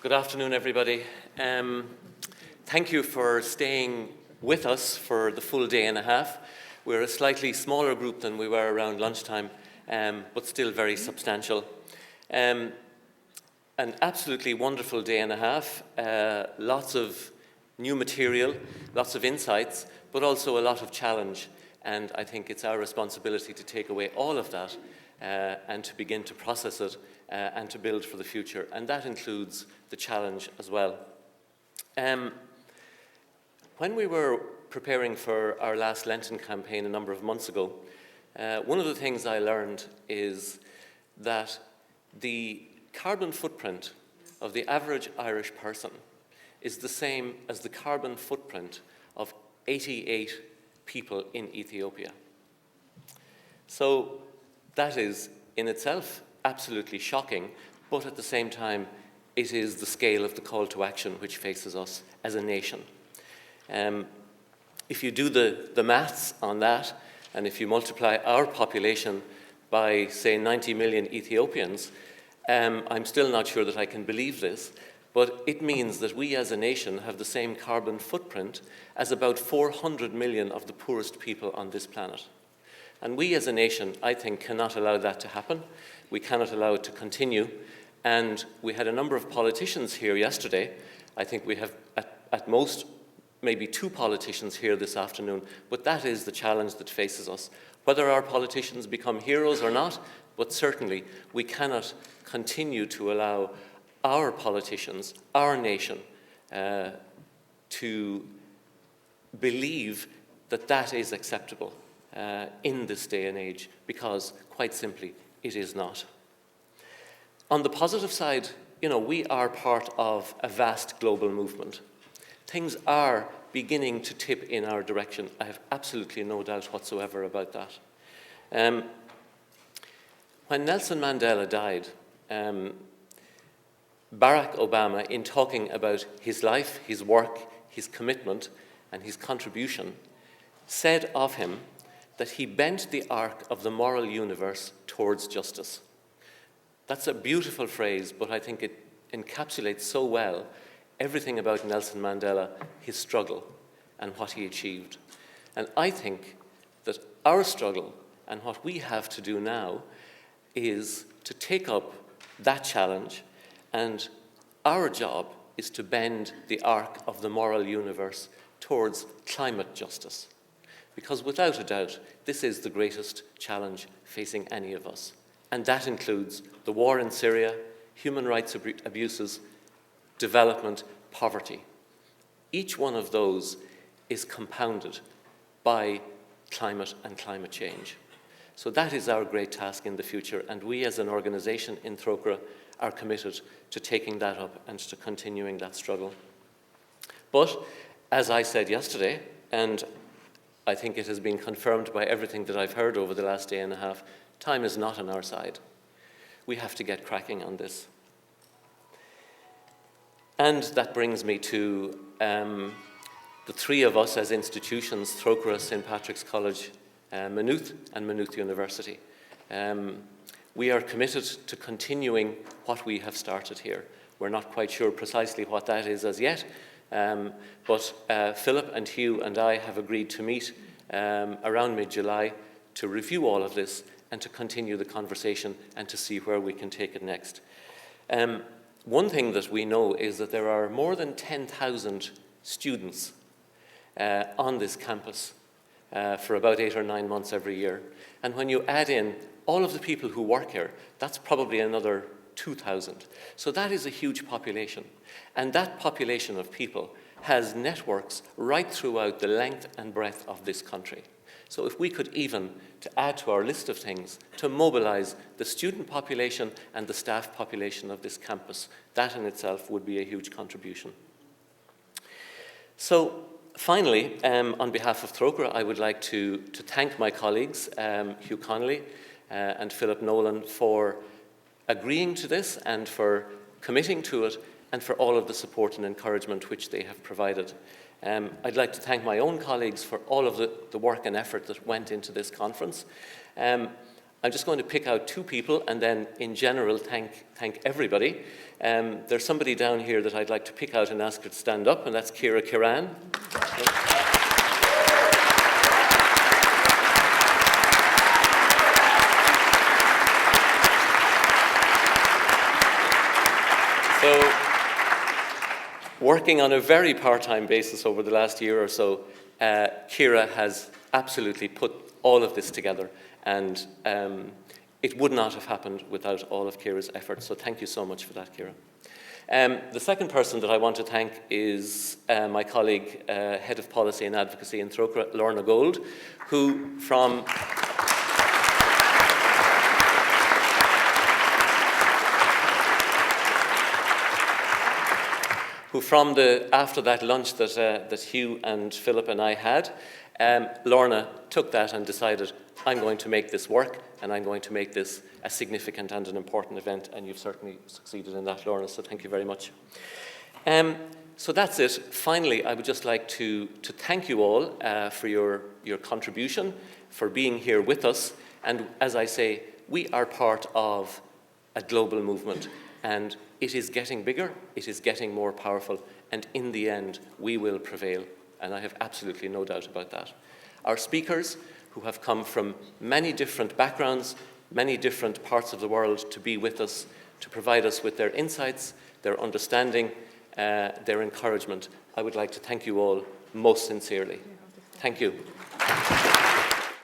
Good afternoon, everybody. Thank you for staying with us for the full day and a half. We're a slightly smaller group than we were around lunchtime, but still very substantial. An absolutely wonderful day and a half. Lots of new material, lots of insights, but also a lot of challenge. And I think it's our responsibility to take away all of that and to begin to process it and to build for the future. And that includes the challenge as well. When we were preparing for our last Lenten campaign a number of months ago, one of the things I learned is that the carbon footprint of the average Irish person is the same as the carbon footprint of 88 people in Ethiopia. So that is in itself absolutely shocking, but at the same time, it is the scale of the call to action which faces us as a nation. If you do the maths on that, and if you multiply our population by, say, 90 million Ethiopians, I'm still not sure that I can believe this, but it means that we as a nation have the same carbon footprint as about 400 million of the poorest people on this planet. And we as a nation, I think, cannot allow that to happen. We cannot allow it to continue. And we had a number of politicians here yesterday. I think we have at most maybe 2 politicians here this afternoon, but that is the challenge that faces us. Whether our politicians become heroes or not, but certainly we cannot continue to allow our politicians, our nation, to believe that that is acceptable in this day and age, because quite simply it is not. On the positive side, we are part of a vast global movement. Things are beginning to tip in our direction. I have absolutely no doubt whatsoever about that. When Nelson Mandela died, Barack Obama, in talking about his life, his work, his commitment, and his contribution, said of him that he bent the arc of the moral universe towards justice. That's a beautiful phrase, but I think it encapsulates so well everything about Nelson Mandela, his struggle, and what he achieved. And I think that our struggle and what we have to do now is to take up that challenge, and our job is to bend the arc of the moral universe towards climate justice. Because without a doubt, this is the greatest challenge facing any of us. And that includes the war in Syria, human rights abuses, development, poverty. Each one of those is compounded by climate and climate change. So that is our great task in the future, and we as an organisation in Trocaire are committed to taking that up and to continuing that struggle. But, as I said yesterday, and I think it has been confirmed by everything that I've heard over the last day and a half, time is not on our side. We have to get cracking on this. And that brings me to the 3 of us as institutions, Trocaire, St. Patrick's College, Maynooth, and Maynooth University. We are committed to continuing what we have started here. We're not quite sure precisely what that is as yet, but Philip and Hugh and I have agreed to meet around mid-July to review all of this and to continue the conversation and to see where we can take it next. One thing that we know is that there are more than 10,000 students on this campus for about 8 or 9 months every year. And when you add in all of the people who work here, that's probably another 2,000. So that is a huge population. And that population of people has networks right throughout the length and breadth of this country. So if we could even, to add to our list of things, to mobilize the student population and the staff population of this campus, that in itself would be a huge contribution. So finally, on behalf of Trocaire, I would like to thank my colleagues, Hugh Connolly and Philip Nolan, for agreeing to this and for committing to it and for all of the support and encouragement which they have provided. I'd like to thank my own colleagues for all of the work and effort that went into this conference. I'm just going to pick out two people and then in general thank everybody. There's somebody down here that I'd like to pick out and ask her to stand up, and that's Ciara Kiran. So, working on a very part-time basis over the last year or so, Ciara has absolutely put all of this together, and it would not have happened without all of Ciara's efforts. So thank you so much for that, Ciara. The second person that I want to thank is my colleague, Head of Policy and Advocacy in Trocaire, Lorna Gold, who from after that lunch that Hugh and Philip and I had, Lorna took that and decided, I'm going to make this work, and I'm going to make this a significant and an important event, and you've certainly succeeded in that, Lorna, so thank you very much. So that's it. Finally, I would just like to thank you all for your contribution, for being here with us, and as I say, we are part of a global movement, and it is getting bigger, it is getting more powerful, and in the end, we will prevail, and I have absolutely no doubt about that. Our speakers, who have come from many different backgrounds, many different parts of the world to be with us, to provide us with their insights, their understanding, their encouragement, I would like to thank you all most sincerely. Thank you.